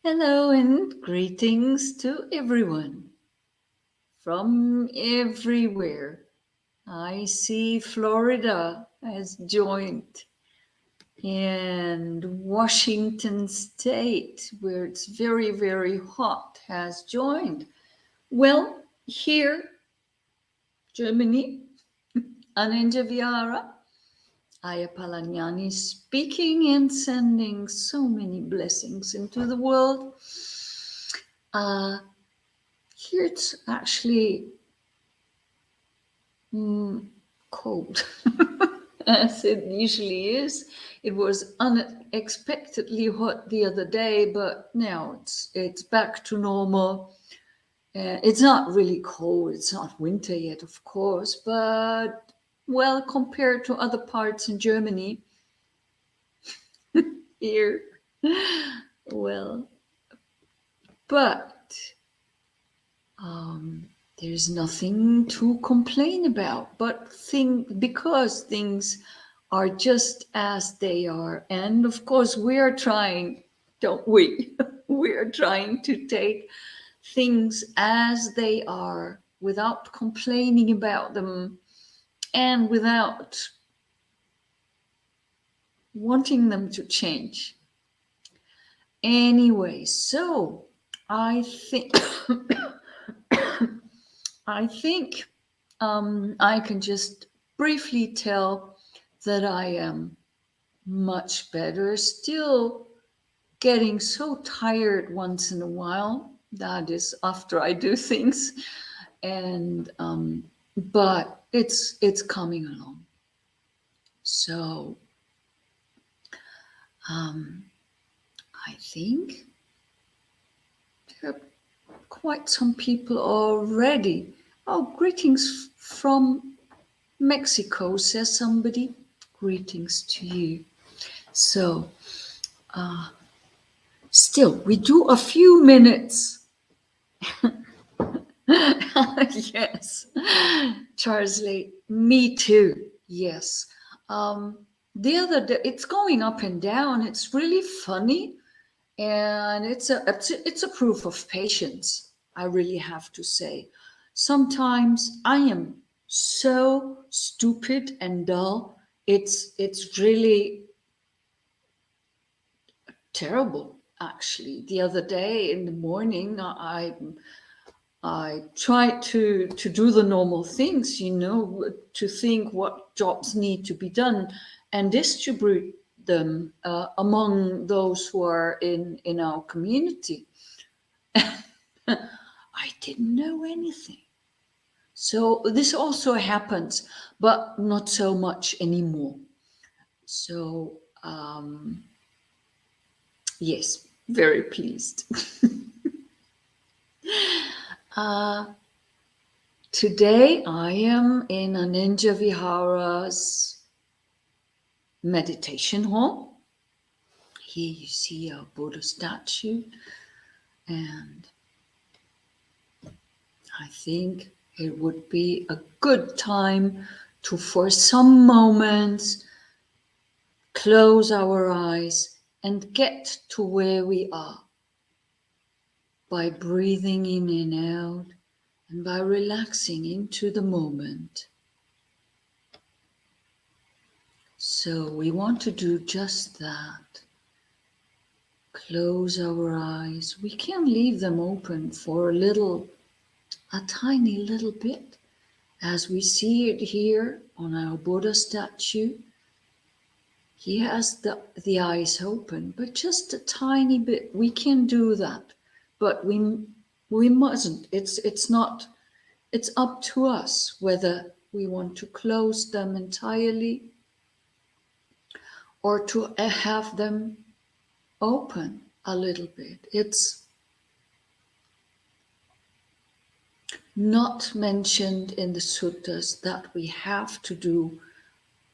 Hello and greetings to everyone from everywhere. I see Florida has joined and Washington State, where it's very, very hot, has joined. Well, here, Germany, Aninja Vihara, Ayya Phalanyani speaking and sending so many blessings into the world. Uh, Here it's actually cold, as it usually is. It was unexpectedly hot the other day, but now it's back to normal. It's not really cold. It's not winter yet, of course, but well, compared to other parts in Germany, here, well, but there's nothing to complain about, but because things are just as they are. And of course, we are trying, don't we? We are trying to take things as they are without complaining about them and without wanting them to change. Anyway, so I think I think I can just briefly tell that I am much better. Still getting so tired once in a while. That is after I do things, and but it's coming along. So I think there are quite some people already. Oh, greetings from Mexico, says somebody. Greetings to you. So, still, we do a few minutes. Yes. Charles Lee, me too. Yes. The other day, it's going up and down. It's really funny. And it's a proof of patience, I really have to say. Sometimes I am so stupid and dull. It's really terrible, actually. The other day in the morning, I tried to do the normal things, to think what jobs need to be done and distribute them among those who are in our community. I didn't know anything. So this also happens, but not so much anymore. So, yes, very pleased. Today I am in a Ninja Vihara's meditation hall. Here you see a Buddha statue, and I think it would be a good time to, for some moments, close our eyes and get to where we are by breathing in and out and by relaxing into the moment. So we want to do just that. Close our eyes. We can leave them open for a tiny little bit, as we see it here on our Buddha statue. He has the eyes open, but just a tiny bit. We can do that, but we mustn't. It's not. It's up to us whether we want to close them entirely or to have them open a little bit. It's not mentioned in the suttas that we have to do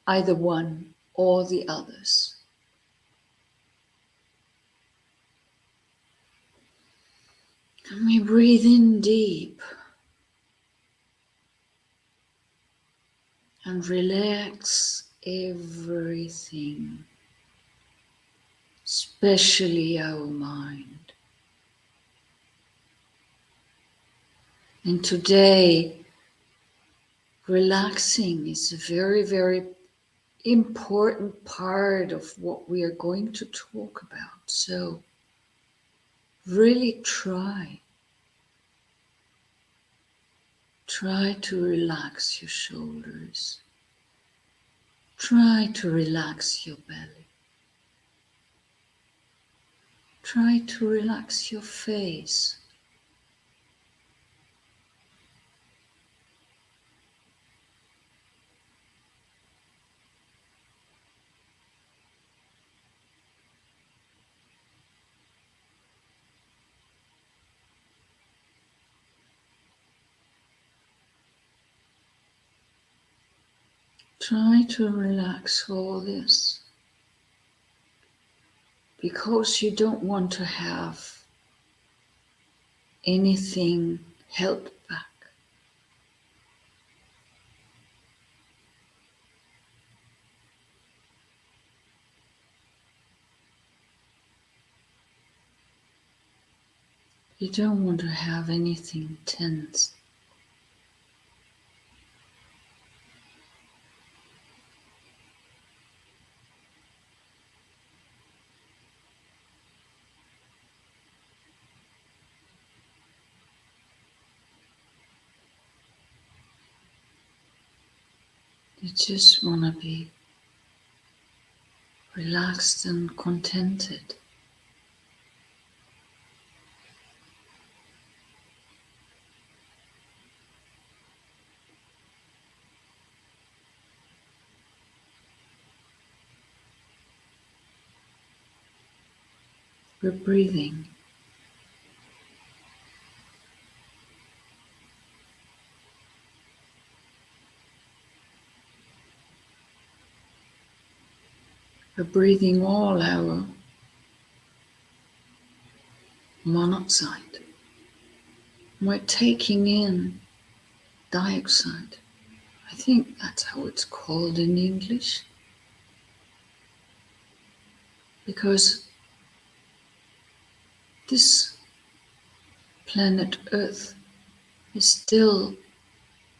either one or the others. And we breathe in deep and relax everything, especially our mind. And today, relaxing is a very, very important part of what we are going to talk about. So really try to relax your shoulders. Try to relax your belly. Try to relax your face. Try to relax all this because you don't want to have anything held back. You don't want to have anything tense. You just want to be relaxed and contented. We're breathing. We're breathing all our monoxide. We're taking in dioxide. I think that's how it's called in English. Because this planet Earth is still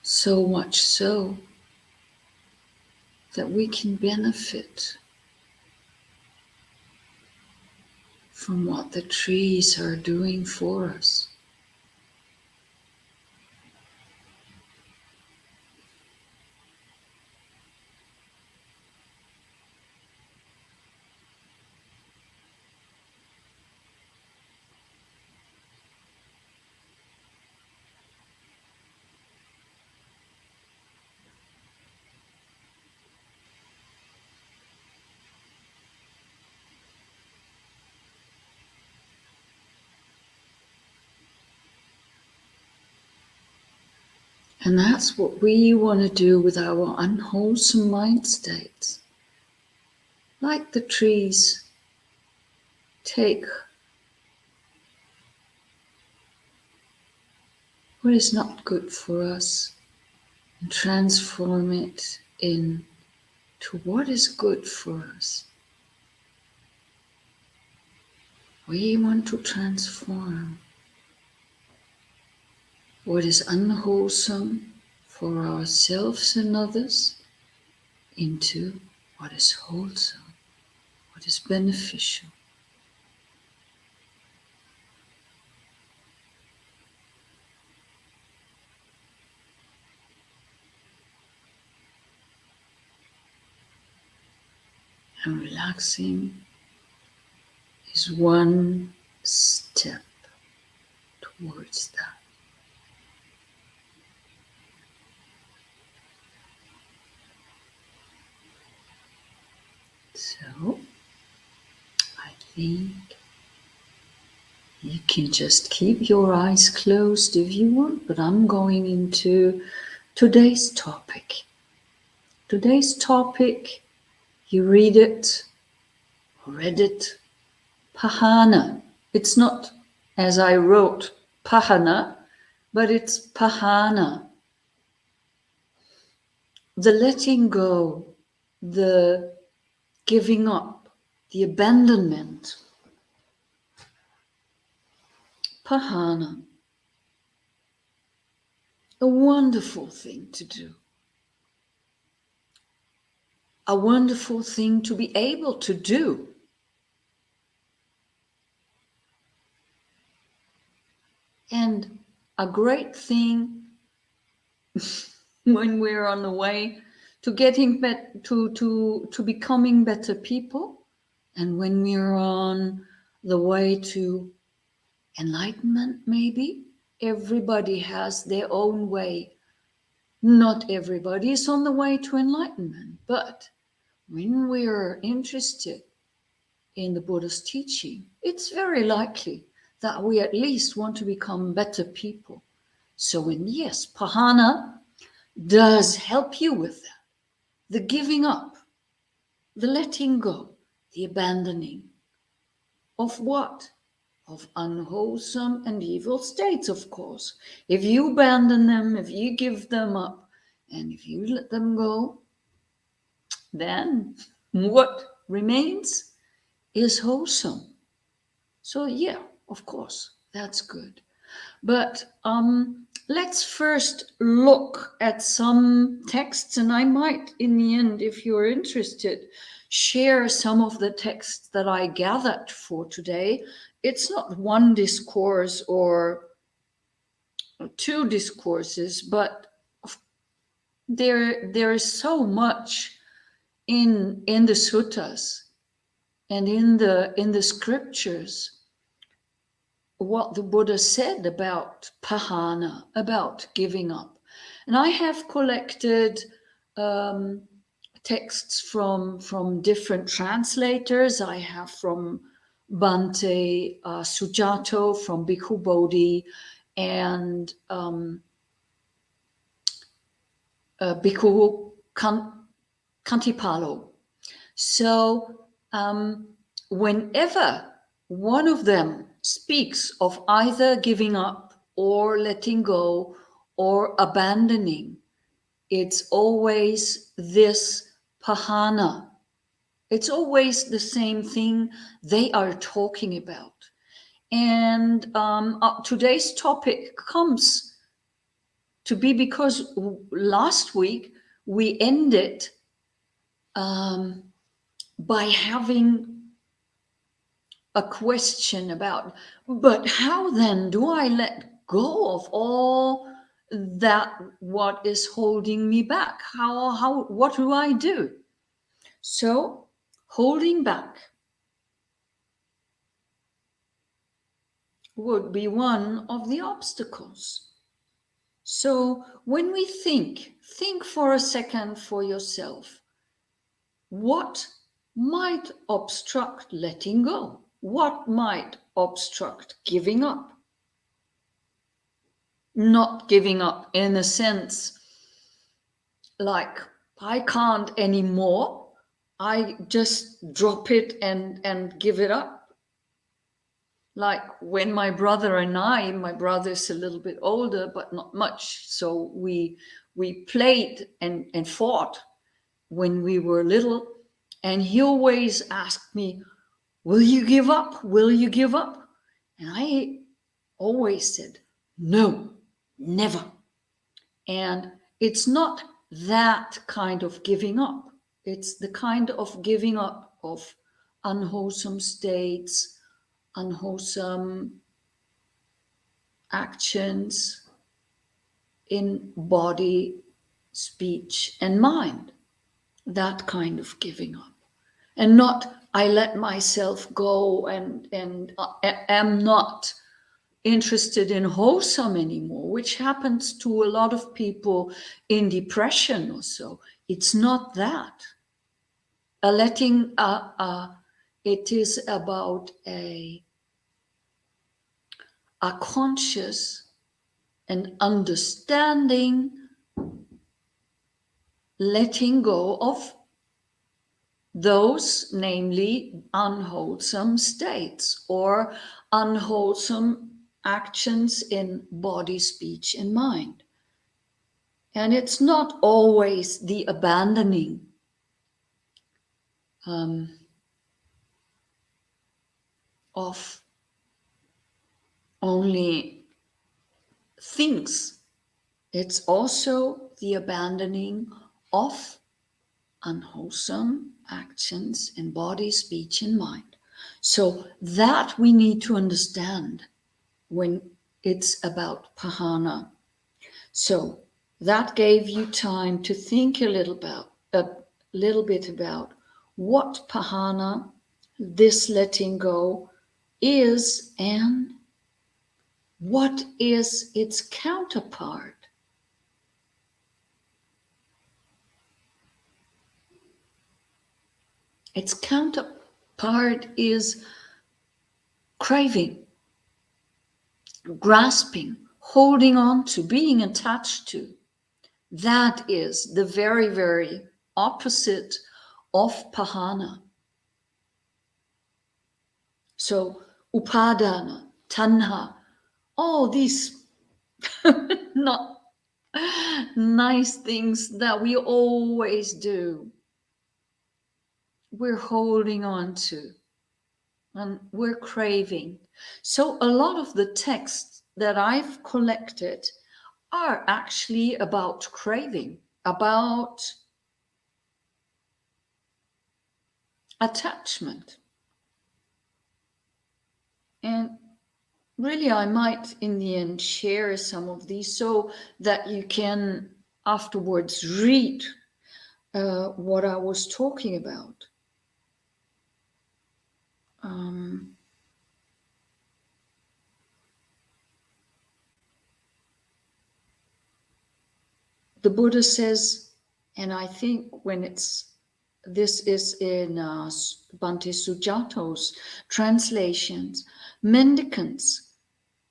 so much so that we can benefit from what the trees are doing for us. And that's what we want to do with our unwholesome mind states. Like the trees, take what is not good for us and transform it into what is good for us. We want to transform what is unwholesome for ourselves and others into what is wholesome, what is beneficial. And relaxing is one step towards that. So, I think you can just keep your eyes closed if you want, but I'm going into today's topic. Today's topic, you read it, Pahana. It's not as I wrote Pahana, but it's Pahana. The letting go, the giving up, the abandonment. Pahana. a wonderful thing to do. A wonderful thing to be able to do. And a great thing when we're on the way to getting to becoming better people, and when we're on the way to enlightenment. Maybe everybody has their own way. Not everybody is on the way to enlightenment, but when we're interested in the Buddha's teaching, it's very likely that we at least want to become better people. So, yes, Pahana does help you with that. The giving up, the letting go, the abandoning of what? Of unwholesome and evil states, of course. If you abandon them, if you give them up, and if you let them go, then what remains is wholesome. So, yeah, of course, that's good. But let's first look at some texts, and I might, in the end, if you're interested, share some of the texts that I gathered for today. It's not one discourse or two discourses, but there is so much in the suttas and in the scriptures what the Buddha said about Pahana, about giving up. And I have collected texts from different translators. I have from Bhante Sujato, from Bhikkhu Bodhi, and Bhikkhu Kantipalo. So whenever one of them speaks of either giving up or letting go or abandoning, it's always this Pahana. It's always the same thing they are talking about. And today's topic comes to be because last week we ended by having a question about, but how then do I let go of all that what is holding me back? What do I do? So holding back would be one of the obstacles. So when we think for a second for yourself, what might obstruct letting go? What might obstruct giving up? Not giving up in a sense like I can't anymore, I just drop it and give it up. Like when my brother and my brother's a little bit older, but not much. So we played and fought when we were little. And he always asked me, will you give up? Will you give up? And I always said, no, never. And it's not that kind of giving up. It's the kind of giving up of unwholesome states, unwholesome actions in body, speech, and mind. That kind of giving up. And not I let myself go and am not interested in wholesome anymore, which happens to a lot of people in depression or so. It's not that. It is about a conscious and understanding letting go of those, namely unwholesome states or unwholesome actions in body, speech, and mind. And it's not always the abandoning of only things It's also the abandoning of unwholesome actions in body, speech, and mind. So that we need to understand when it's about Pahana. So that gave you time to think a little bit about what Pahana, this letting go, is and what is its counterpart. Its counterpart is craving, grasping, holding on to, being attached to. That is the very, very opposite of Pahana. So, upadana, tanha, all these not nice things that we always do, we're holding on to and we're craving. So, a lot of the texts that I've collected are actually about craving, about attachment. And really, I might in the end share some of these so that you can afterwards read what I was talking about. The Buddha says, and I think this is in Bhante Sujato's translations, mendicants,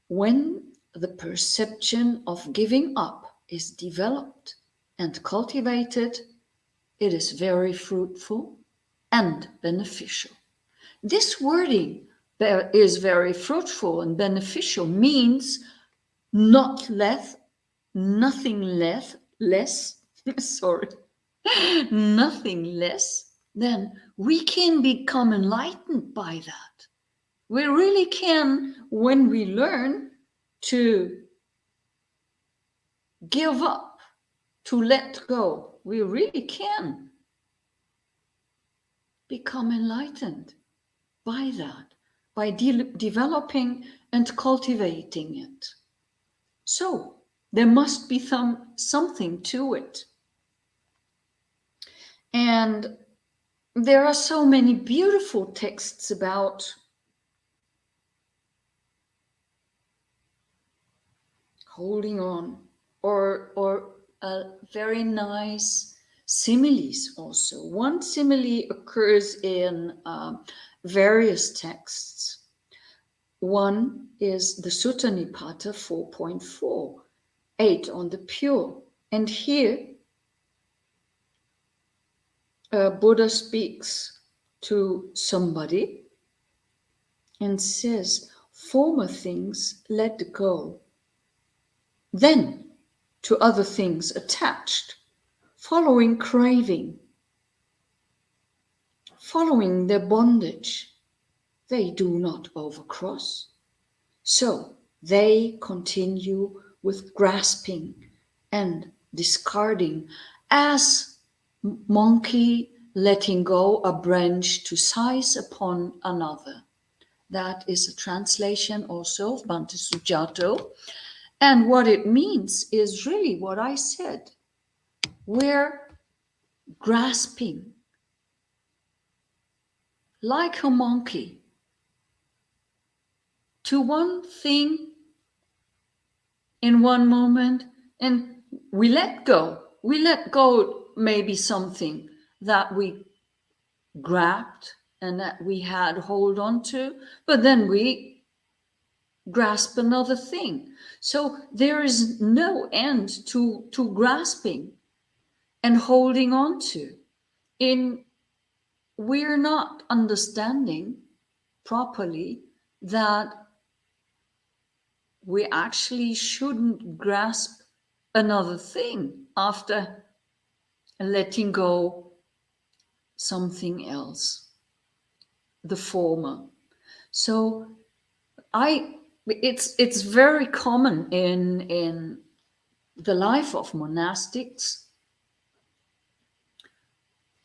when the perception of giving up is developed and cultivated, it is very fruitful and beneficial. This wording is very fruitful and beneficial means not less, nothing less, sorry, nothing less than we can become enlightened by that. We really can when we learn to give up, to let go. We really can become enlightened by that, by developing and cultivating it. So there must be something to it. And there are so many beautiful texts about holding on, or very nice similes also. One simile occurs in various texts. One is the Sutta Nipata 4.4, 8 on the pure. And here, Buddha speaks to somebody and says, former things let go, then to other things attached, following craving, following their bondage, they do not overcross. So they continue with grasping and discarding, as monkey letting go a branch to seize upon another. That is a translation also of Bhante Sujato. And what it means is really what I said. We're grasping like a monkey to one thing in one moment, and we let go. We let go maybe something that we grabbed and that we had hold on to, but then we grasp another thing. So there is no end to grasping and holding on to. We're not understanding properly that we actually shouldn't grasp another thing after letting go something else, the former. So it's very common in the life of monastics.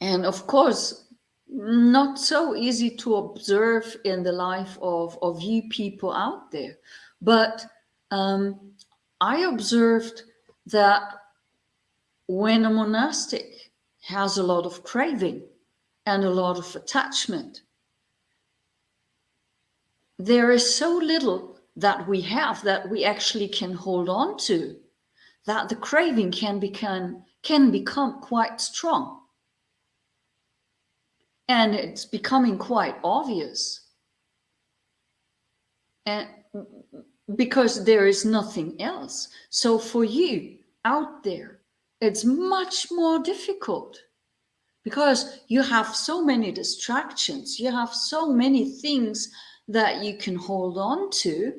And of course, not so easy to observe in the life of you people out there. But I observed that when a monastic has a lot of craving and a lot of attachment, there is so little that we have that we actually can hold on to, that the craving can become quite strong. And it's becoming quite obvious. And because there is nothing else. So for you out there, it's much more difficult because you have so many distractions, you have so many things that you can hold on to.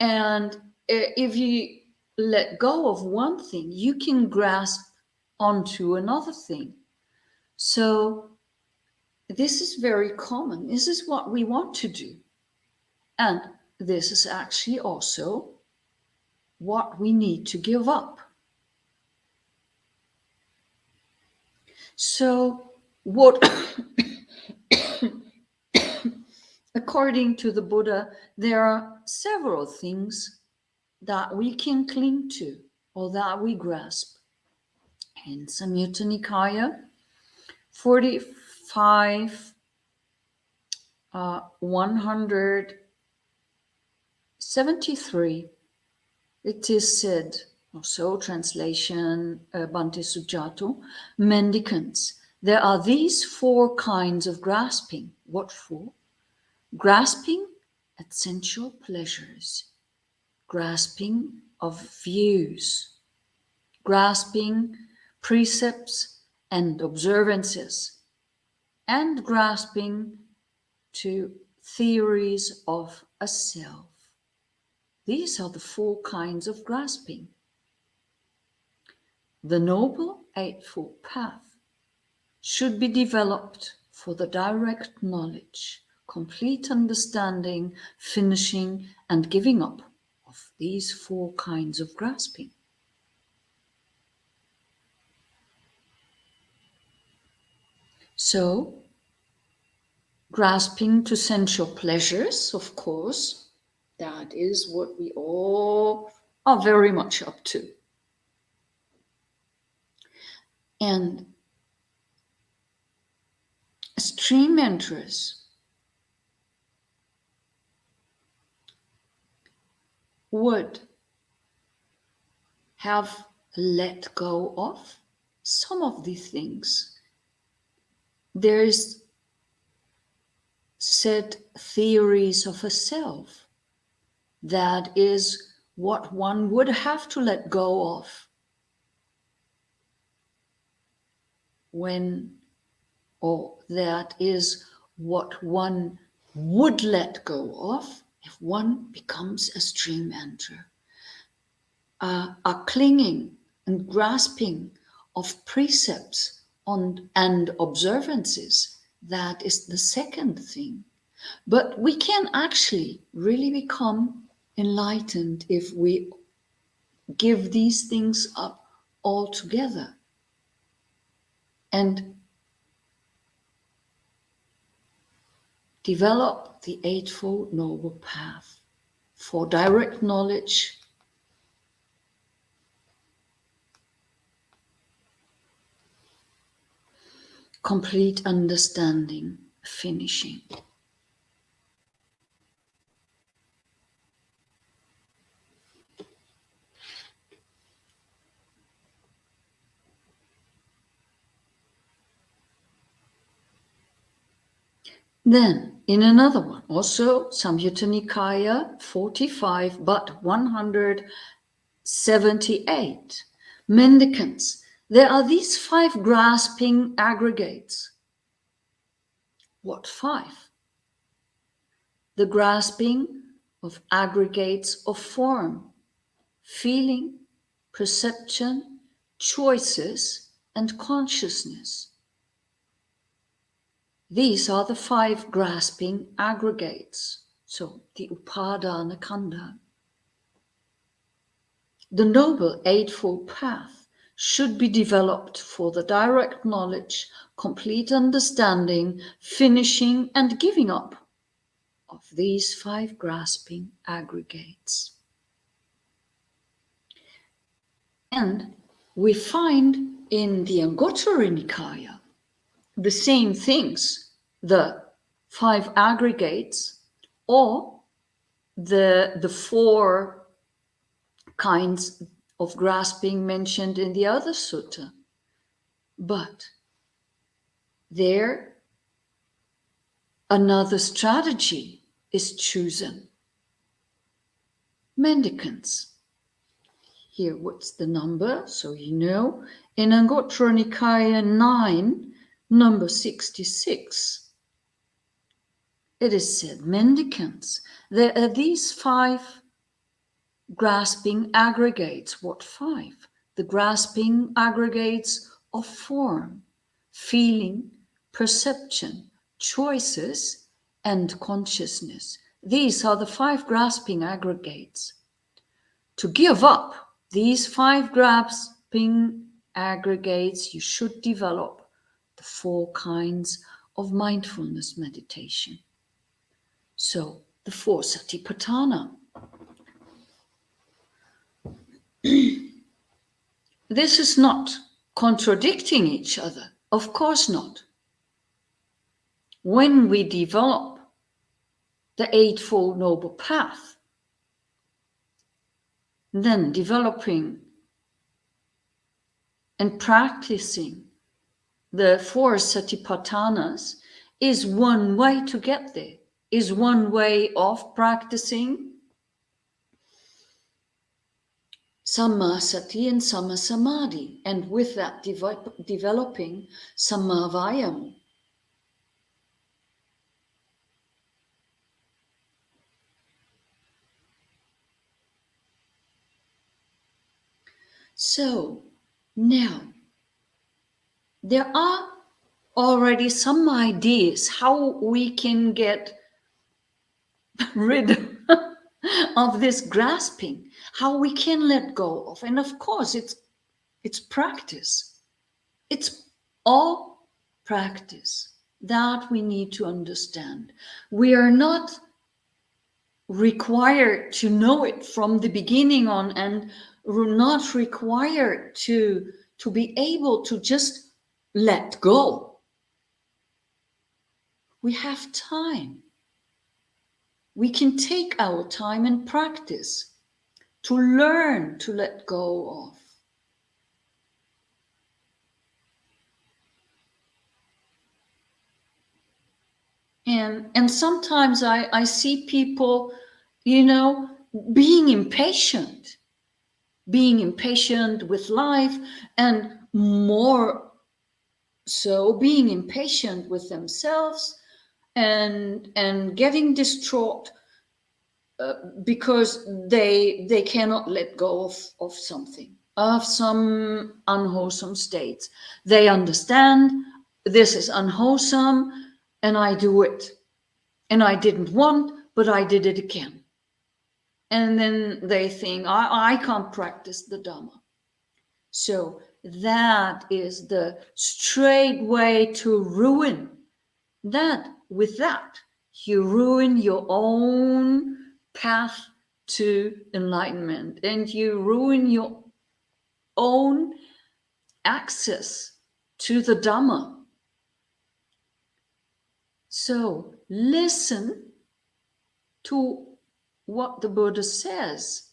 And if you let go of one thing, you can grasp onto another thing. So this is very common. This is what we want to do. And this is actually also what we need to give up. So what, according to the Buddha, there are several things that we can cling to or that we grasp. In Samyutta Nikaya 45, 173, it is said, also translation Bhante Sujato, mendicants, there are these 4 kinds of grasping. What for? Grasping at sensual pleasures, grasping of views, grasping precepts and observances, and grasping to theories of a self. These are the 4 kinds of grasping. The Noble Eightfold Path should be developed for the direct knowledge, complete understanding, finishing, and giving up of these 4 kinds of grasping. So, grasping to sensual pleasures, of course, that is what we all are very much up to. And stream enters would have let go of some of these things. There is said theories of a self. That is what one would have to let go of when, or that is what one would let go of if one becomes a stream enter. A clinging and grasping of precepts and observances, that is the second thing. But we can actually really become enlightened if we give these things up altogether and develop the Eightfold Noble Path for direct knowledge, complete understanding, finishing. Then, in another one, also Samyutta Nikaya 45, but 178, mendicants. There are these 5 grasping aggregates. What 5? The grasping of aggregates of form, feeling, perception, choices, and consciousness. These are the 5 grasping aggregates, so the Upadana Khandha. The Noble Eightfold Path should be developed for the direct knowledge, complete understanding, finishing and giving up of these 5 grasping aggregates. And we find in the Anguttara Nikaya the same things, the 5 aggregates or the 4 kinds of grasping mentioned in the other sutta. But there another strategy is chosen. Mendicants. Here, what's the number? So you know, in Anguttara Nikaya 9, number 66, it is said, mendicants. There are these 5 grasping aggregates. What 5? The grasping aggregates of form, feeling, perception, choices, and consciousness. These are the 5 grasping aggregates. To give up these 5 grasping aggregates, you should develop the 4 kinds of mindfulness meditation. So, the 4 satipatthana. This is not contradicting each other, of course not. When we develop the Eightfold Noble Path, then developing and practicing the 4 satipatthanas is one way to get there, is one way of practicing Samma Sati and Samma Samadhi, and with that developing Samma Vayam. So now there are already some ideas how we can get rid of this grasping, how we can let go of. And of course, it's practice. It's all practice that we need to understand. We are not required to know it from the beginning on, and we're not required to be able to just let go. We have time. We can take our time and practice to learn to let go of. And sometimes I see people, being impatient with life, and more so being impatient with themselves, and getting distraught because they cannot let go of something, of some unwholesome states. They understand this is unwholesome, and I do it. And I didn't want, but I did it again. And then they think, I can't practice the Dhamma. So that is the straight way to ruin that. With that, you ruin your own path to enlightenment, and you ruin your own access to the Dhamma. So listen to what the Buddha says,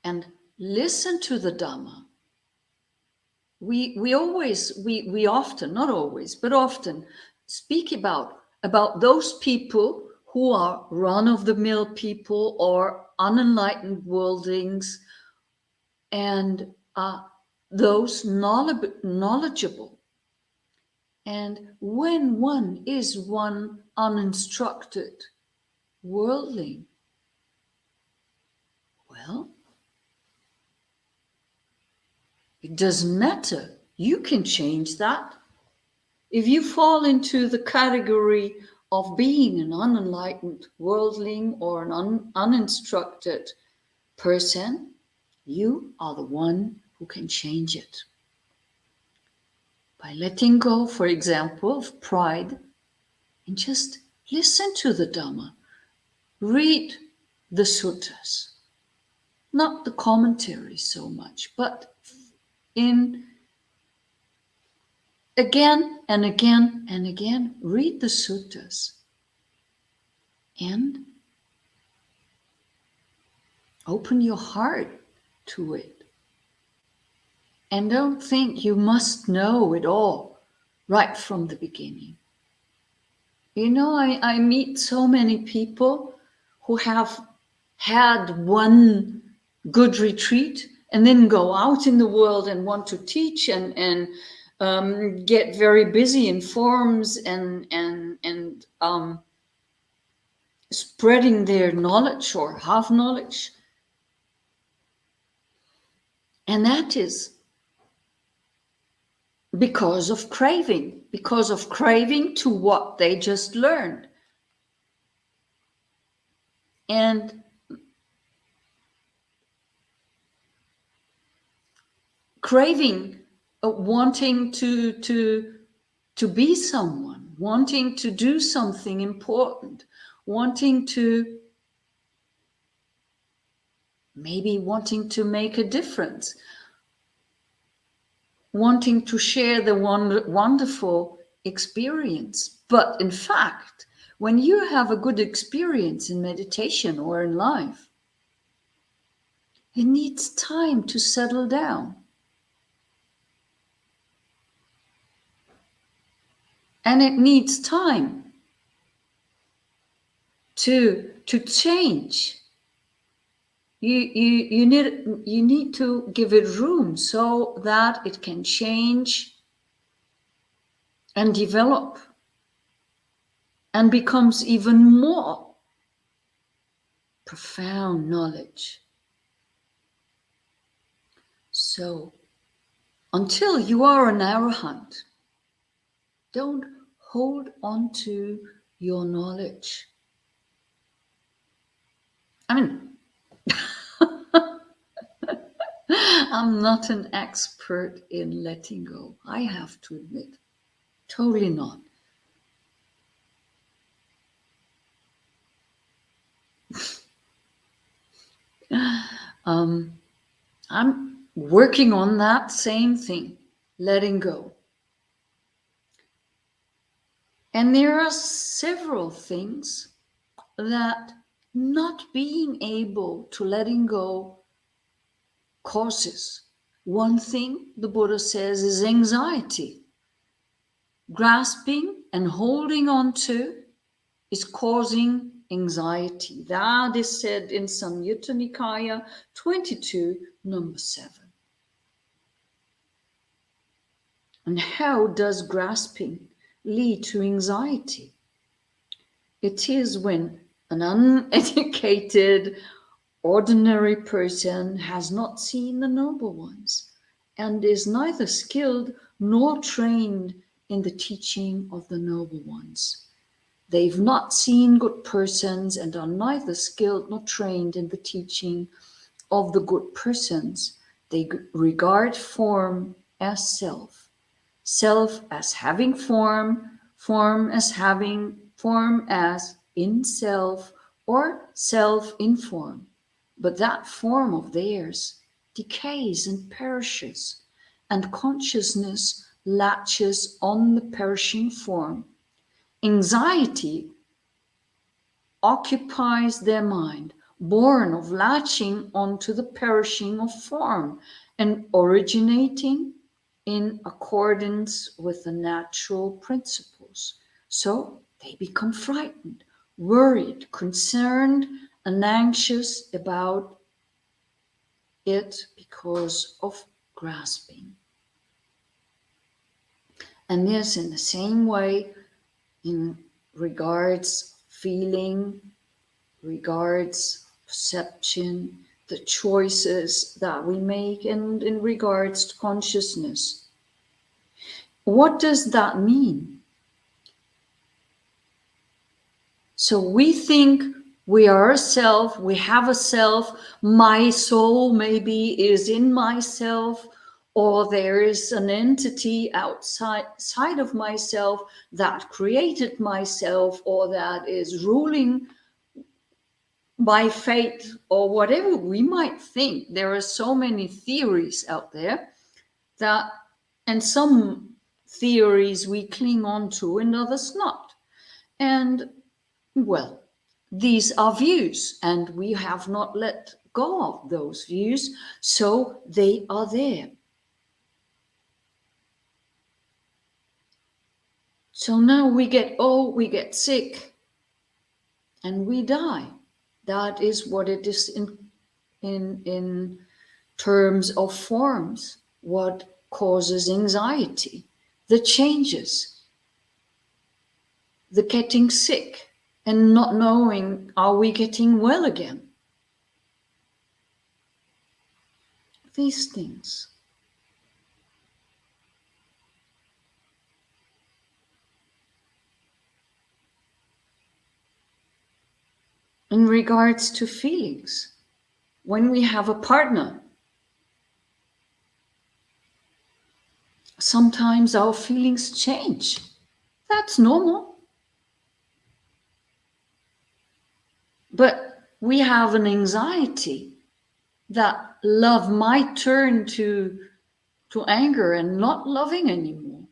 and listen to the Dhamma. We often, not always, but often speak about those people who are run-of-the-mill people or unenlightened worldlings, and those knowledgeable. And when one is one uninstructed worldling, well, it doesn't matter. You can change that. If you fall into the category of being an unenlightened worldling or an uninstructed person, you are the one who can change it. By letting go, for example, of pride, and just listen to the Dhamma. Read the suttas, not the commentaries so much, but in again and again and again, read the suttas and open your heart to it. And don't think you must know it all right from the beginning. You know, I meet so many people who have had one good retreat and then go out in the world and want to teach and get very busy in forums and spreading their knowledge or half knowledge. And that is because of craving to what they just learned. And craving, wanting to be someone, wanting to do something important, wanting to make a difference, wanting to share the wonderful experience. But in fact, when you have a good experience in meditation or in life, it needs time to settle down. And it needs time to change. You need to give it room so that it can change and develop and becomes even more profound knowledge. So, until you are an arahant, don't hold on to your knowledge. I mean, I'm not an expert in letting go, I have to admit. Totally not. I'm working on that same thing, letting go. And there are several things that not being able to letting go causes. One thing the Buddha says is anxiety. Grasping and holding on to is causing anxiety. That is said in Samyutta Nikaya 22, number 7. And how does grasping lead to anxiety? It is when an uneducated, ordinary person has not seen the noble ones and is neither skilled nor trained in the teaching of the noble ones. They've not seen good persons and are neither skilled nor trained in the teaching of the good persons. They regard form as self, self as having form, form as having form as in self, or self in form. But that form of theirs decays and perishes, and consciousness latches on the perishing form. Anxiety occupies their mind, born of latching onto the perishing of form and originating in accordance with the natural principles. So they become frightened, worried, concerned, and anxious about it because of grasping. And this, in the same way, in regards feeling, regards perception, the choices that we make, and in regards to consciousness. What does that mean? So we think We are a self, we have a self, my soul maybe is in myself, or there is an entity outside of myself that created myself, or that is ruling by fate, or whatever we might think. There are so many theories out there that, and some theories we cling on to and others not. And well, these are views, and we have not let go of those views, so they are there. So now we get old, we get sick, and we die. That is what it is in terms of forms. What causes anxiety? The changes, the getting sick, and not knowing, are we getting well again? These things. In regards to feelings, when we have a partner, sometimes our feelings change. That's normal. But we have an anxiety that love might turn to anger and not loving anymore.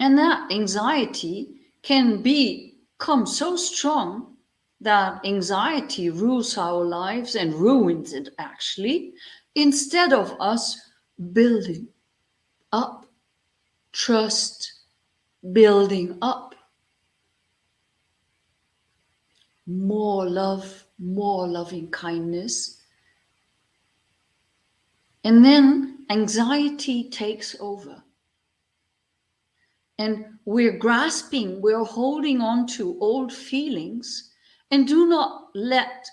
And that anxiety can become so strong that anxiety rules our lives and ruins it actually, instead of us building up trust, building up more love, more loving kindness. And then anxiety takes over. And we're grasping, we're holding on to old feelings and do not let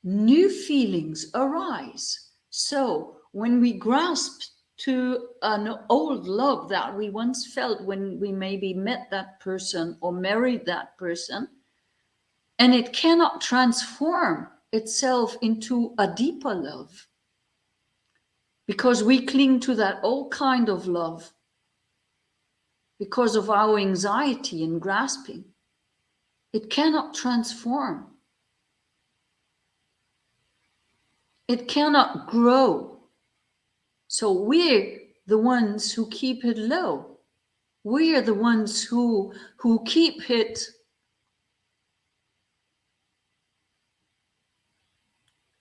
new feelings arise. So when we grasp to an old love that we once felt when we maybe met that person or married that person, and it cannot transform itself into a deeper love because we cling to that old kind of love because of our anxiety and grasping. It cannot transform. It cannot grow. So we're the ones who keep it low. We're the ones who keep it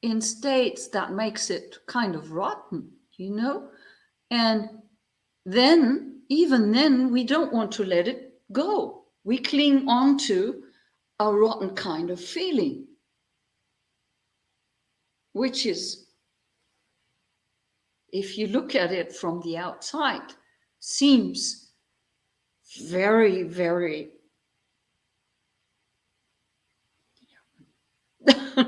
in states that makes it kind of rotten, And then, even then, we don't want to let it go. We cling on to a rotten kind of feeling, which is, if you look at it from the outside, seems very, very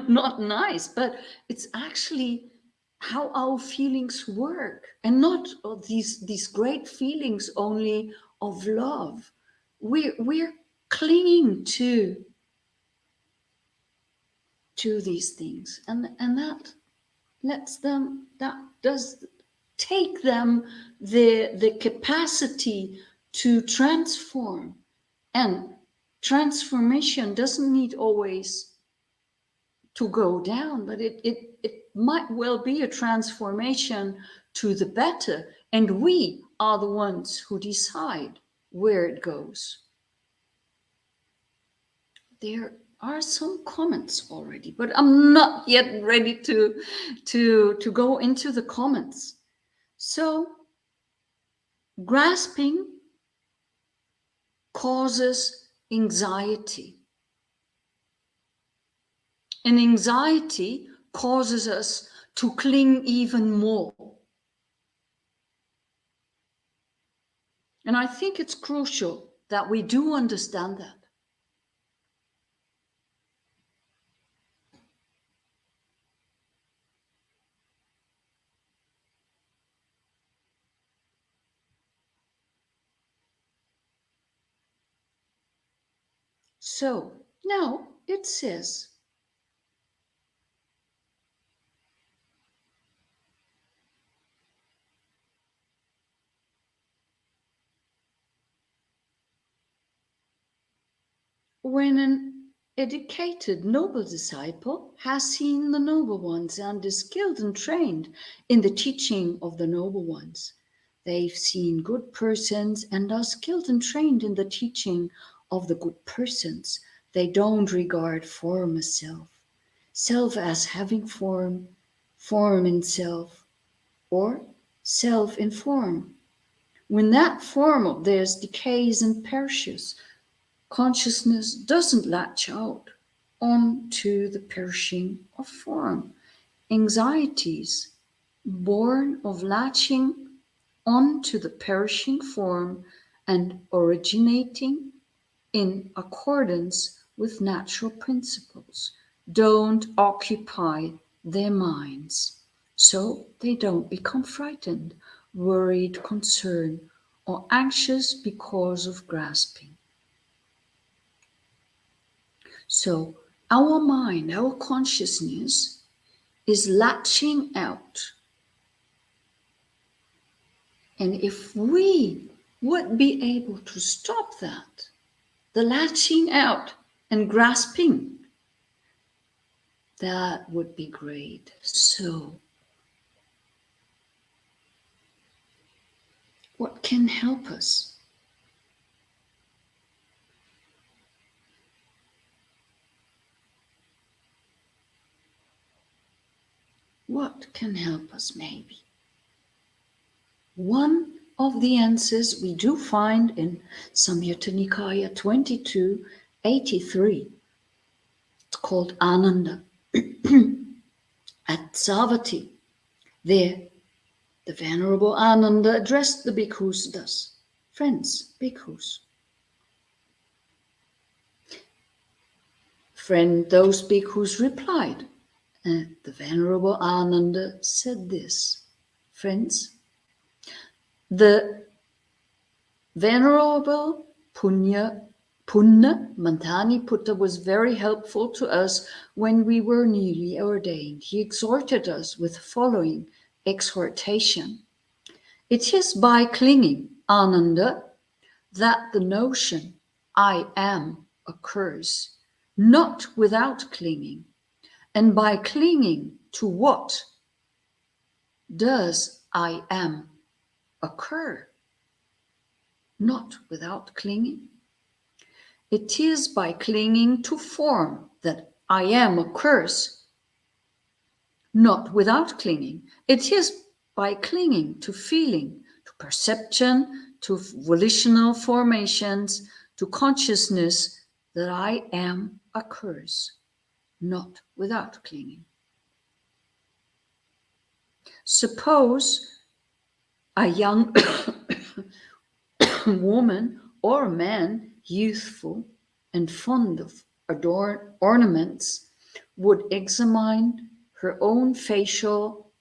not nice, but it's actually how our feelings work, and not these great feelings only of love. We're clinging to these things, and that lets them, that does take them the capacity to transform. And transformation doesn't need always to go down, but it might well be a transformation to the better, and we are the ones who decide where it goes. There are some comments already, but I'm not yet ready to go into the comments. So grasping causes anxiety, and anxiety causes us to cling even more. And I think it's crucial that we do understand that. So now it says, when an educated noble disciple has seen the noble ones and is skilled and trained in the teaching of the noble ones, they've seen good persons and are skilled and trained in the teaching of the good persons. They don't regard form as self, self as having form, form in self, or self in form. When that form of theirs decays and perishes, consciousness doesn't latch out onto the perishing of form. Anxieties born of latching onto the perishing form and originating in accordance with natural principles don't occupy their minds. So they don't become frightened, worried, concerned, or anxious because of grasping. So our mind, our consciousness is latching out. And if we would be able to stop that, the latching out and grasping, that would be great. So what can help us? What can help us maybe? One of the answers we do find in Samyutta Nikaya 2283. It's called Ananda. At Savatthi, there the Venerable Ananda addressed the bhikkhus thus: friends, bhikkhus. Friend, those bhikkhus replied, and the Venerable Ananda said this: friends, the Venerable Punna Mantani was very helpful to us when we were newly ordained. He exhorted us with the following exhortation: it is by clinging, Ananda, that the notion I am occurs, not without clinging. And by clinging to what does I am occur? Not without clinging. It is by clinging to form that I am occurs, not without clinging. It is by clinging to feeling, to perception, to volitional formations, to consciousness that I am occurs, not without clinging. Suppose a young woman or man, youthful and fond of ornaments, would examine her own facial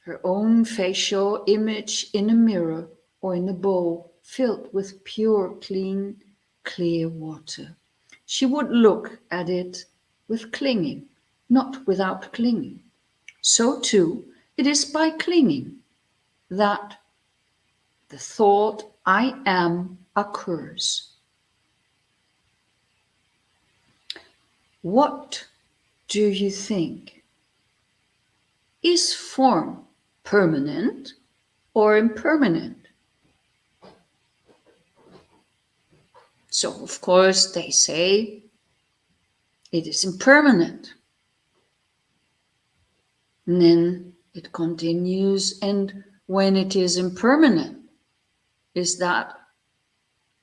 her own facial image in a mirror or in a bowl filled with pure, clean, clear water. She would look at it with clinging, not without clinging. So too, it is by clinging that the thought I am occurs. What do you think? Is form permanent or impermanent? So, of course, they say it is impermanent. And then it continues, and when it is impermanent, is that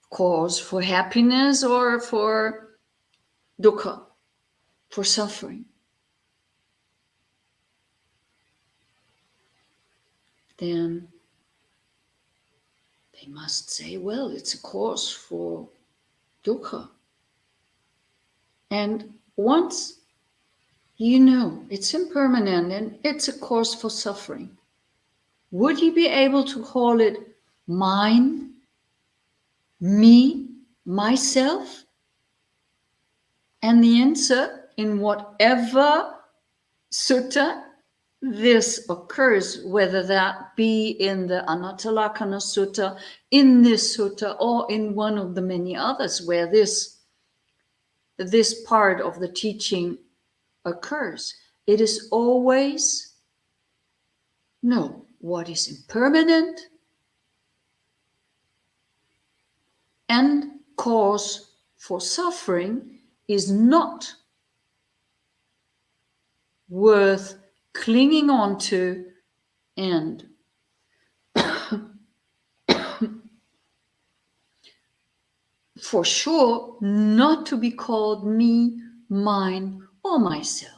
cause for happiness or for dukkha, for suffering? Then they must say, well, it's a cause for dukkha. And once you know it's impermanent and it's a cause for suffering, would you be able to call it mine, me, myself? And the answer, in whatever sutta this occurs, whether that be in the Anattalakkhana Sutta, in this sutta, or in one of the many others where this part of the teaching occurs, it is always no, what is impermanent and cause for suffering is not worth clinging on to, and for sure not to be called me, mine, or myself.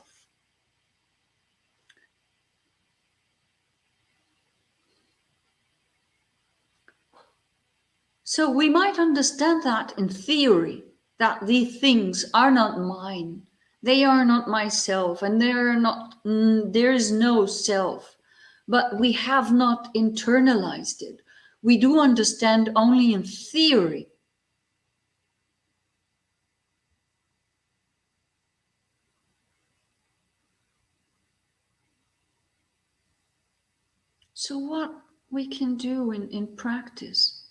So we might understand that in theory, that these things are not mine, they are not myself, and there is no self, but we have not internalized it. We do understand only in theory. So what we can do in practice?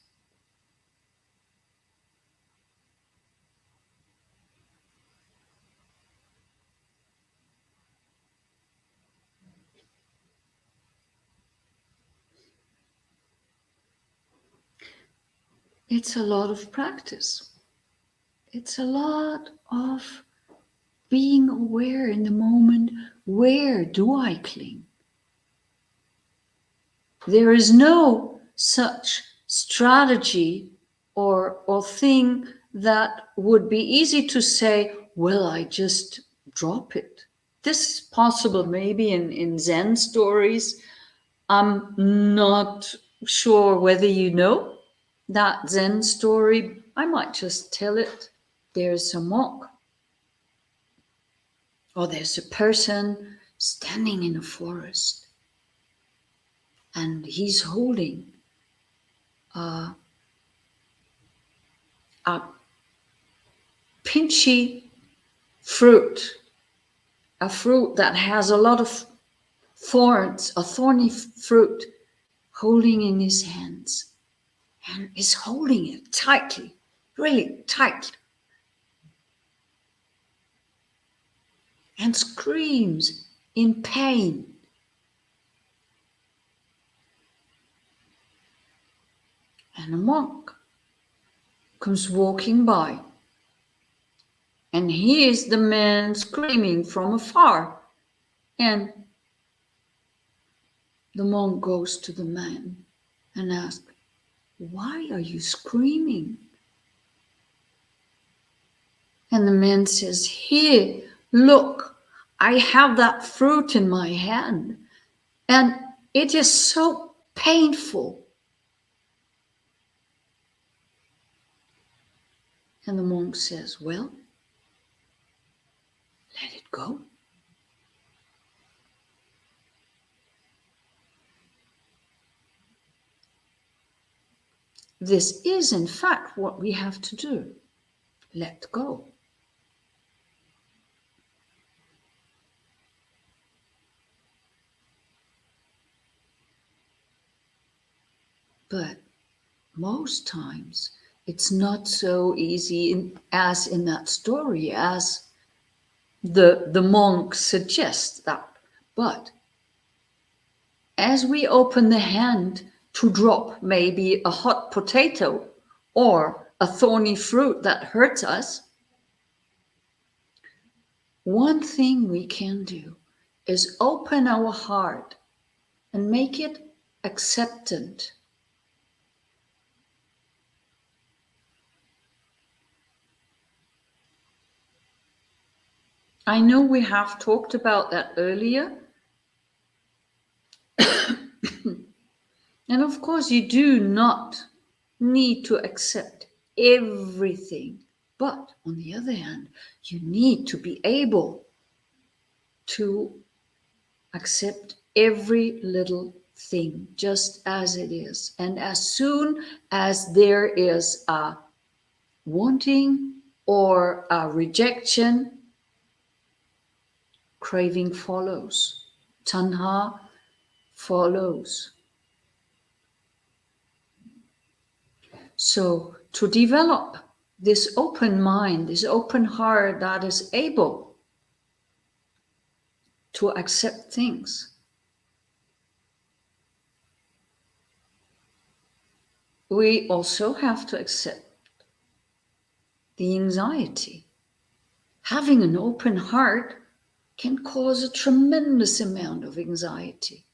It's a lot of practice. It's a lot of being aware in the moment. Where do I cling? There is no such strategy or thing that would be easy to say, well, I just drop it. This is possible maybe in Zen stories. I'm not sure whether you know that Zen story. I might just tell it. There's a monk, or there's a person standing in a forest, and he's holding a pinchy fruit, a fruit that has a lot of thorns, a thorny fruit, holding in his hands, and is holding it tightly, really tightly, and screams in pain. And a monk comes walking by and hears the man screaming from afar, and the monk goes to the man and asks, "Why are you screaming?" And the man says, "Here, look, I have that fruit in my hand, and it is so painful." And the monk says, "Well, let it go." This is, in fact, what we have to do. Let go. But most times, it's not so easy as in that story, as the monk suggests that. But as we open the hand to drop maybe a hot potato or a thorny fruit that hurts us, one thing we can do is open our heart and make it acceptant. I know we have talked about that earlier. And of course, you do not need to accept everything. But on the other hand, you need to be able to accept every little thing just as it is. And as soon as there is a wanting or a rejection, craving follows. Tanha follows. So to develop this open mind, this open heart that is able to accept things, we also have to accept the anxiety. Having an open heart can cause a tremendous amount of anxiety.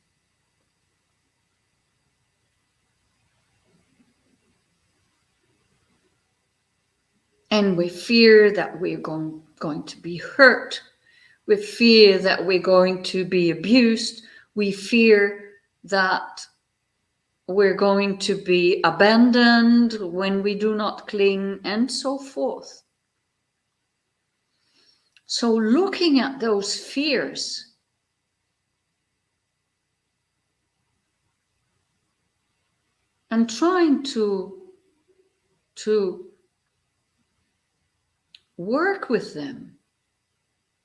And we fear that we're going to be hurt. We fear that we're going to be abused. We fear that we're going to be abandoned when we do not cling, and so forth. So looking at those fears and trying to work with them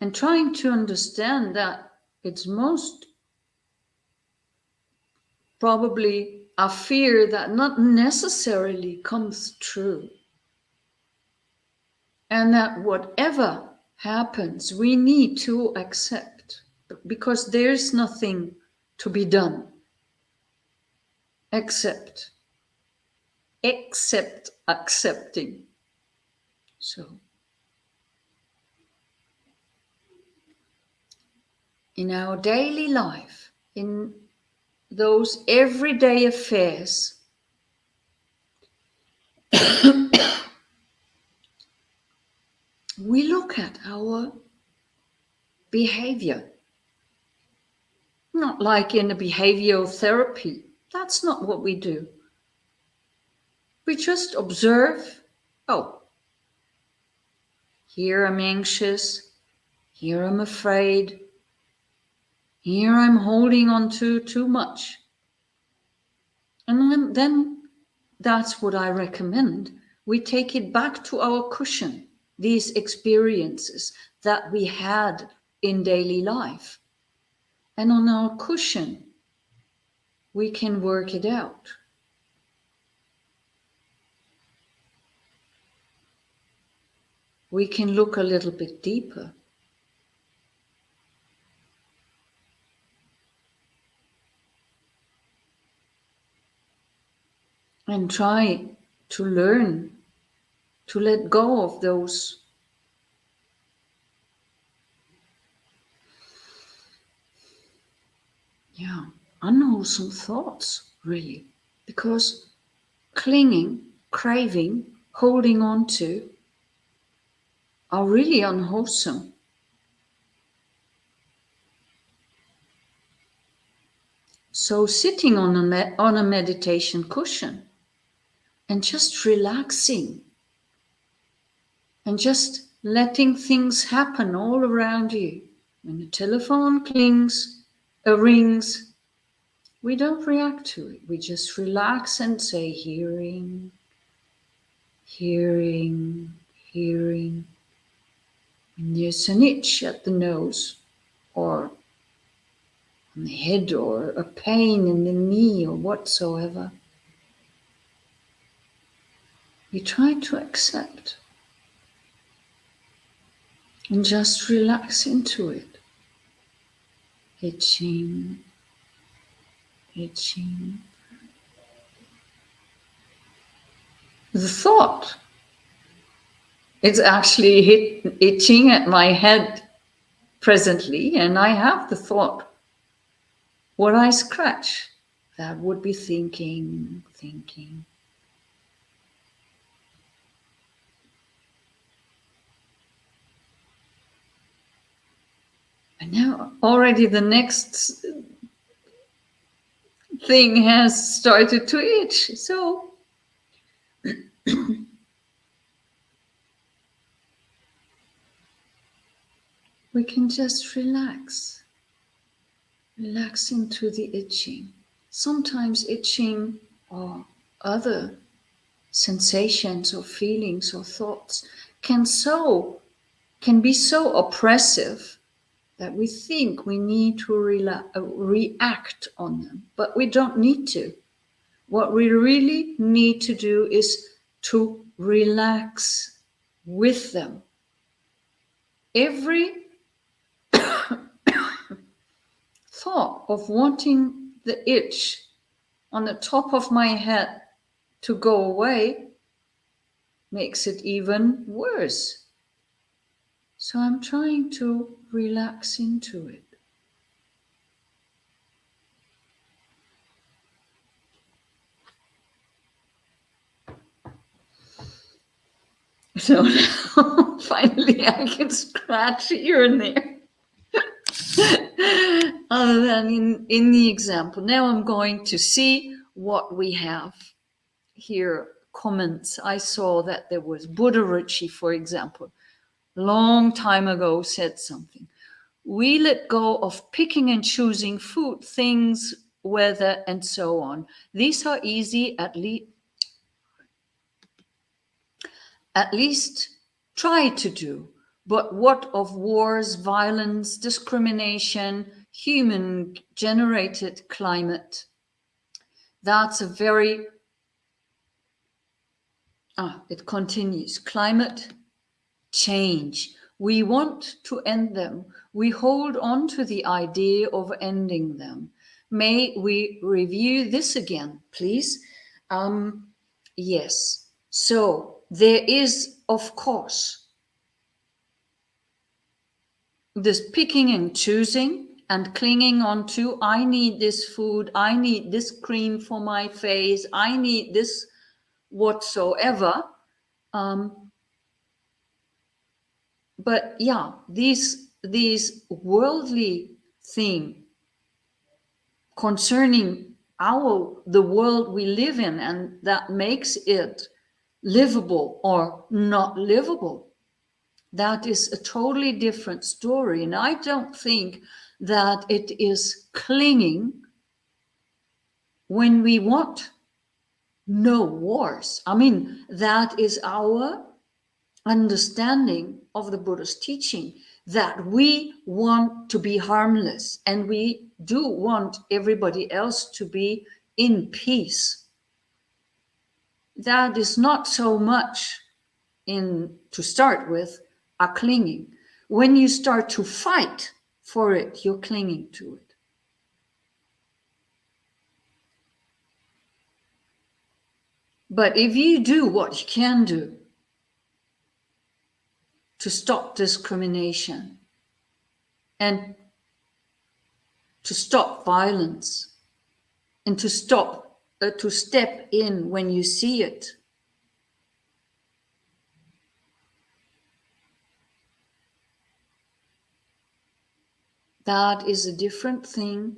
and trying to understand that it's most probably a fear that not necessarily comes true. And that whatever happens, we need to accept, because there's nothing to be done except accepting. So, in our daily life, in those everyday affairs, we look at our behavior. Not like in a behavioral therapy. That's not what we do. We just observe, oh, here I'm anxious, here I'm afraid, here I'm holding on to too much. And then that's what I recommend. We take it back to our cushion, these experiences that we had in daily life. And on our cushion, we can work it out. We can look a little bit deeper. And try to learn to let go of those unwholesome thoughts, really. Because clinging, craving, holding on to are really unwholesome. So sitting on a meditation cushion and just relaxing and just letting things happen all around you. When the telephone rings, we don't react to it. We just relax and say, hearing, hearing, hearing. When there's an itch at the nose or on the head or a pain in the knee or whatsoever, we try to accept and just relax into it. Itching, itching. The thought, it's actually itching at my head presently, and I have the thought, what I scratch, that would be thinking. And now already the next thing has started to itch. So we can just relax into the itching. Sometimes itching or other sensations or feelings or thoughts can be so oppressive that we think we need to react on them, but we don't need to. What we really need to do is to relax with them. Every thought of wanting the itch on the top of my head to go away makes it even worse. So I'm trying to relax into it. So now finally I can scratch here and there. Other than in the example. Now I'm going to see what we have here. Comments. I saw that there was Buddha Ruchi, for example, long time ago said something. We let go of picking and choosing food, things, weather, and so on. These are easy, at least try to do. But what of wars, violence, discrimination, human-generated climate? That's a very... it continues. Climate change. We want to end them. We hold on to the idea of ending them. May we review this again, please? Yes. So there is, of course, this picking and choosing and clinging on to, I need this food, I need this cream for my face, I need this whatsoever. But yeah, these worldly thing concerning the world we live in, and that makes it livable or not livable, that is a totally different story. And I don't think that it is clinging when we want no wars. I mean, that is our understanding of the Buddha's teaching, that we want to be harmless and we do want everybody else to be in peace. That is not so much, to start with, a clinging. When you start to fight for it, you're clinging to it. But if you do what you can do to stop discrimination and to stop violence and to step in when you see it, that is a different thing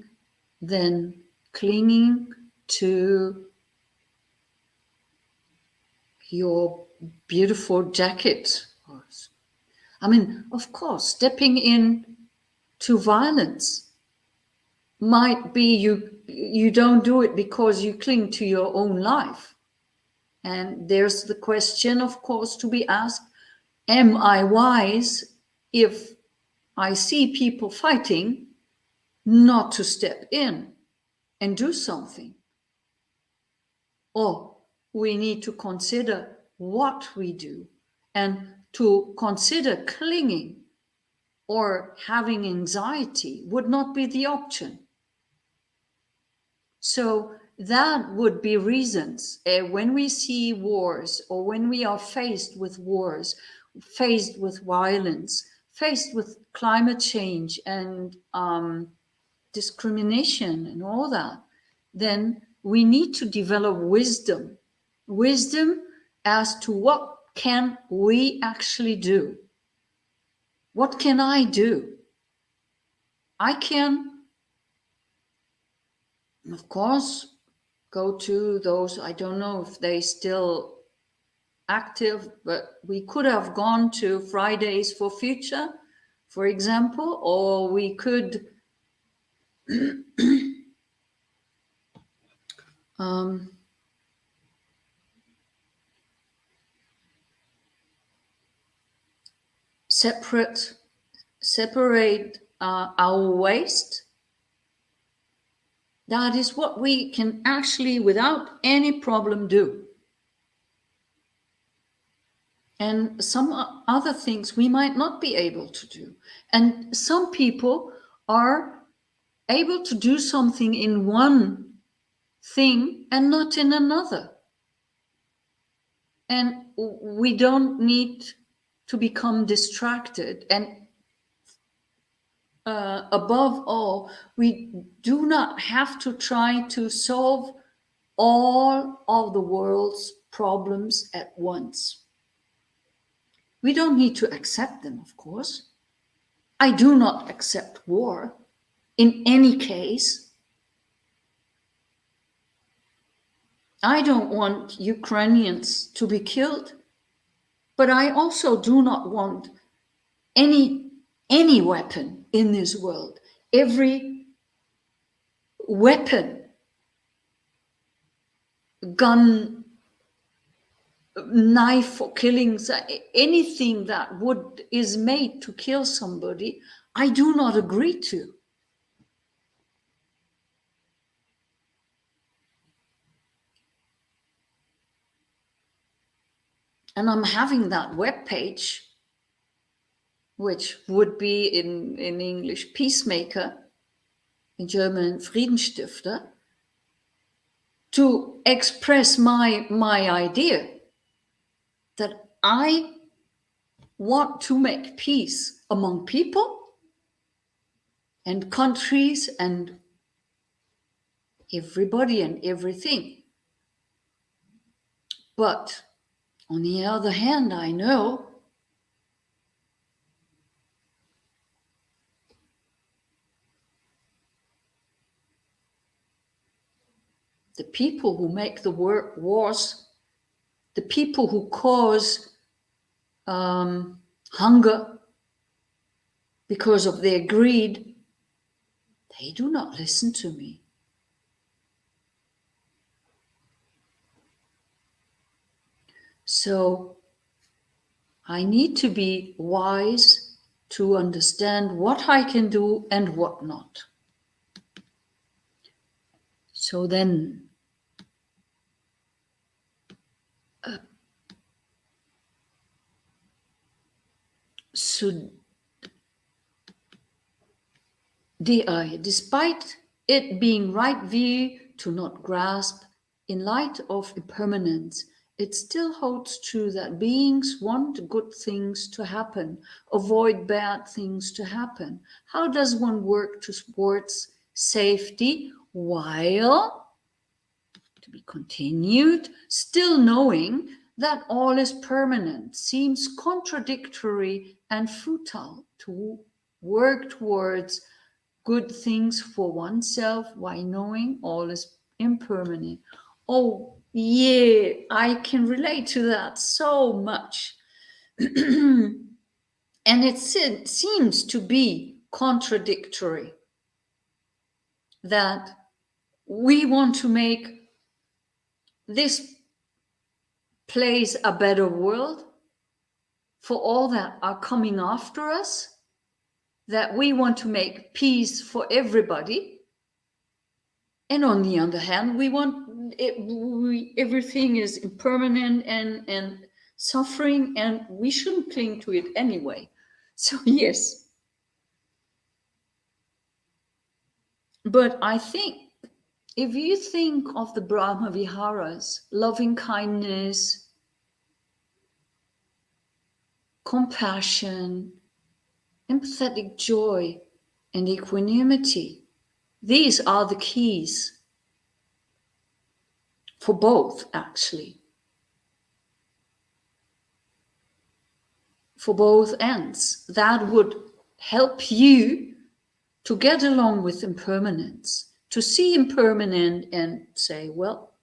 than clinging to your beautiful jacket. I mean, of course, stepping in to violence might be you don't do it because you cling to your own life. And there's the question, of course, to be asked, am I wise if I see people fighting not to step in and do something? Or we need to consider what we do, and to consider clinging or having anxiety would not be the option. So that would be reasons when we see wars, or when we are faced with wars, faced with violence, faced with climate change and discrimination and all that, then we need to develop wisdom as to what can we actually do. What can I do? I can, of course, go to those, I don't know if they still active, but we could have gone to Fridays for Future, for example, or we could separate our waste. That is what we can actually, without any problem, do. And some other things we might not be able to do. And some people are able to do something in one thing and not in another. And we don't need to become distracted. And above all, we do not have to try to solve all of the world's problems at once. We don't need to accept them, of course. I do not accept war in any case. I don't want Ukrainians to be killed, but I also do not want any weapon in this world. Every weapon, gun, knife for killings, anything that is made to kill somebody, I do not agree to. And I'm having that webpage, which would be in English Peacemaker, in German Friedensstifter, to express my idea that I want to make peace among people and countries and everybody and everything. But on the other hand, I know the people who make the wars, the people who cause hunger because of their greed, they do not listen to me. So I need to be wise to understand what I can do and what not. So then, despite it being right view to not grasp, in light of impermanence, it still holds true that beings want good things to happen, avoid bad things to happen. How does one work towards safety while, to be continued, still knowing that all is permanent? Seems contradictory and futile to work towards good things for oneself while knowing all is impermanent. Oh, yeah, I can relate to that so much. And it seems to be contradictory that we want to make this place a better world for all that are coming after us, that we want to make peace for everybody. And on the other hand, we want everything is impermanent and suffering, and we shouldn't cling to it anyway. So yes. But I think if you think of the Brahma Viharas, loving kindness, compassion, empathetic joy, and equanimity, these are the keys for both, actually. For both ends. That would help you to get along with impermanence, to see impermanent and say, well,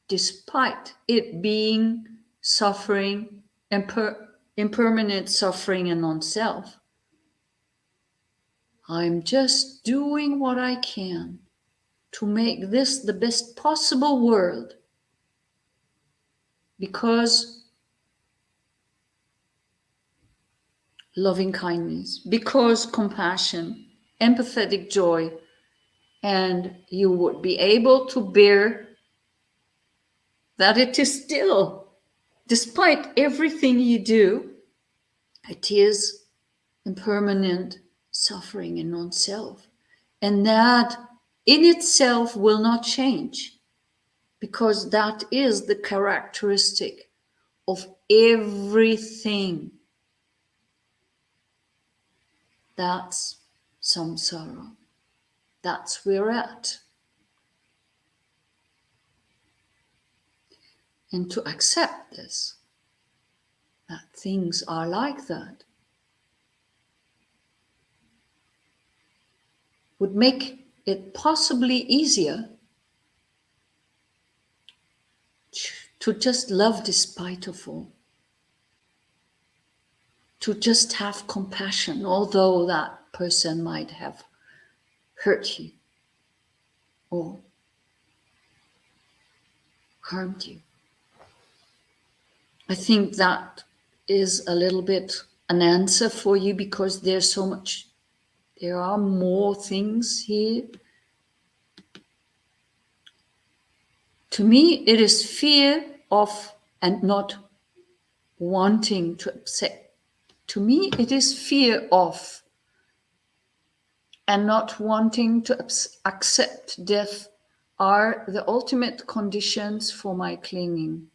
despite it being suffering, impermanent suffering and non-self, I'm just doing what I can to make this the best possible world, because loving kindness, because compassion, empathetic joy, and you would be able to bear that it is still, despite everything you do, it is impermanent suffering and non-self. And that in itself will not change, because that is the characteristic of everything. That's samsara. That's where we're at. And to accept this, that things are like that, would make it possibly easier to just love despite of all, to just have compassion, although that person might have hurt you or harmed you. I think that is a little bit an answer for you, because there's so much, there are more things here. To me, it is fear of and not wanting to accept. To me, it is fear of and not wanting to accept death are the ultimate conditions for my clinging.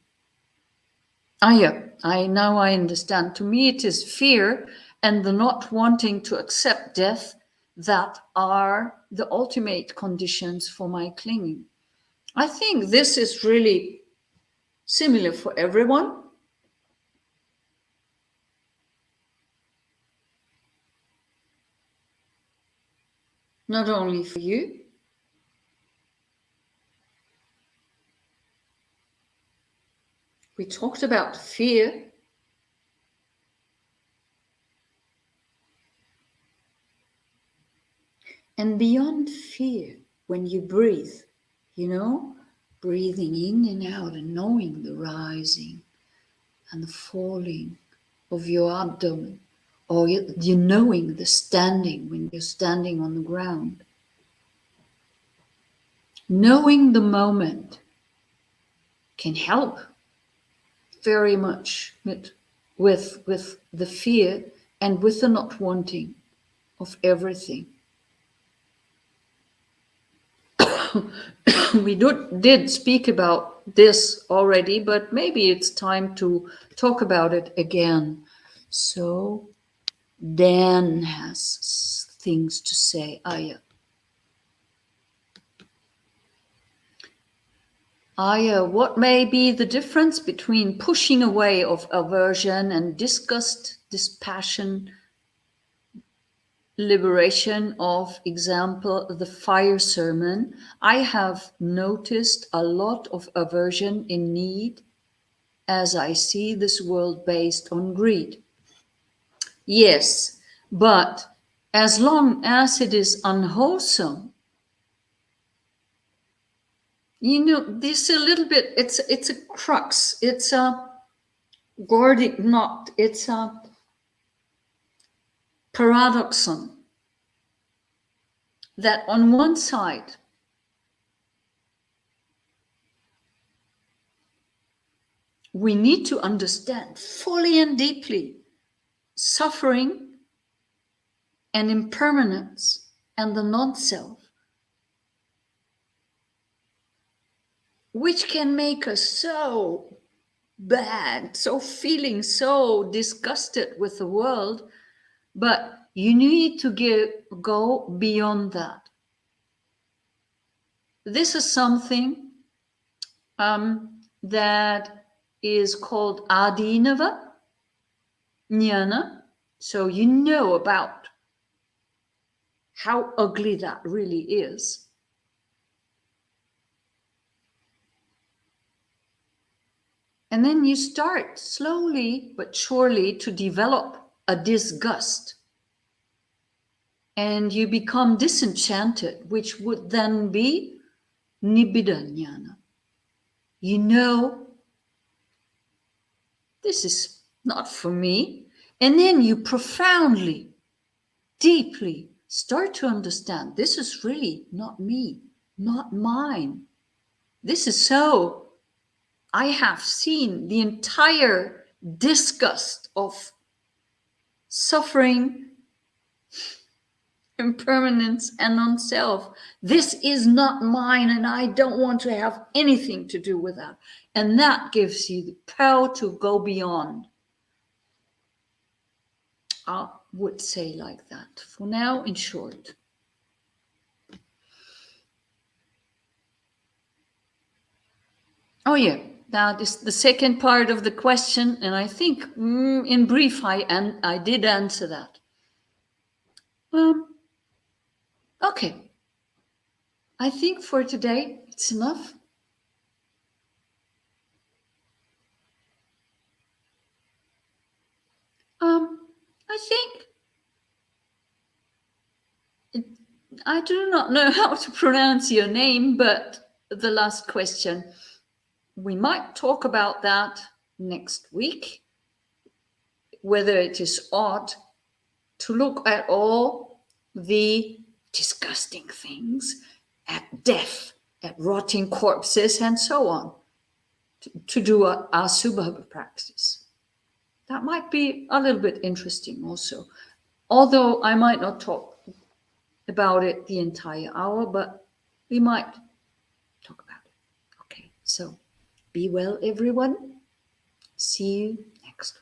Ayya, now I understand. To me, it is fear and the not wanting to accept death that are the ultimate conditions for my clinging. I think this is really similar for everyone. Not only for you. We talked about fear. And beyond fear, when you breathe, breathing in and out and knowing the rising and the falling of your abdomen, or you knowing the standing when you're standing on the ground. Knowing the moment can help very much with the fear and with the not wanting of everything. We did speak about this already, but maybe it's time to talk about it again. So Dan has things to say. Ayya. Ayya, what may be the difference between pushing away of aversion and disgust, dispassion, liberation? Of example, the fire sermon. I have noticed a lot of aversion in need as I see this world based on greed. Yes, but as long as it is unwholesome, this a little bit, it's a crux, it's a Gordic knot, it's a paradoxon, that on one side we need to understand fully and deeply suffering and impermanence and the non-self, which can make us so bad, so feeling so disgusted with the world, but you need to go beyond that. This is something that is called adinava jnana. So you know about how ugly that really is. And then you start slowly but surely to develop a disgust. And you become disenchanted, which would then be nibbida jnana. You know, this is not for me. And then you profoundly, deeply start to understand this is really not me, not mine. This is so. I have seen the entire disgust of suffering, impermanence, and non-self. This is not mine, and I don't want to have anything to do with that. And that gives you the power to go beyond. I would say like that. For now, in short. Oh yeah, that is the second part of the question, and I think in brief I did answer that. Okay, I think for today it's enough. I think I do not know how to pronounce your name, but the last question, we might talk about that next week, whether it is odd to look at all the disgusting things, at death, at rotting corpses, and so on, to do our subhava practice. That might be a little bit interesting also, although I might not talk about it the entire hour, but we might talk about it. Okay, so be well, everyone. See you next week.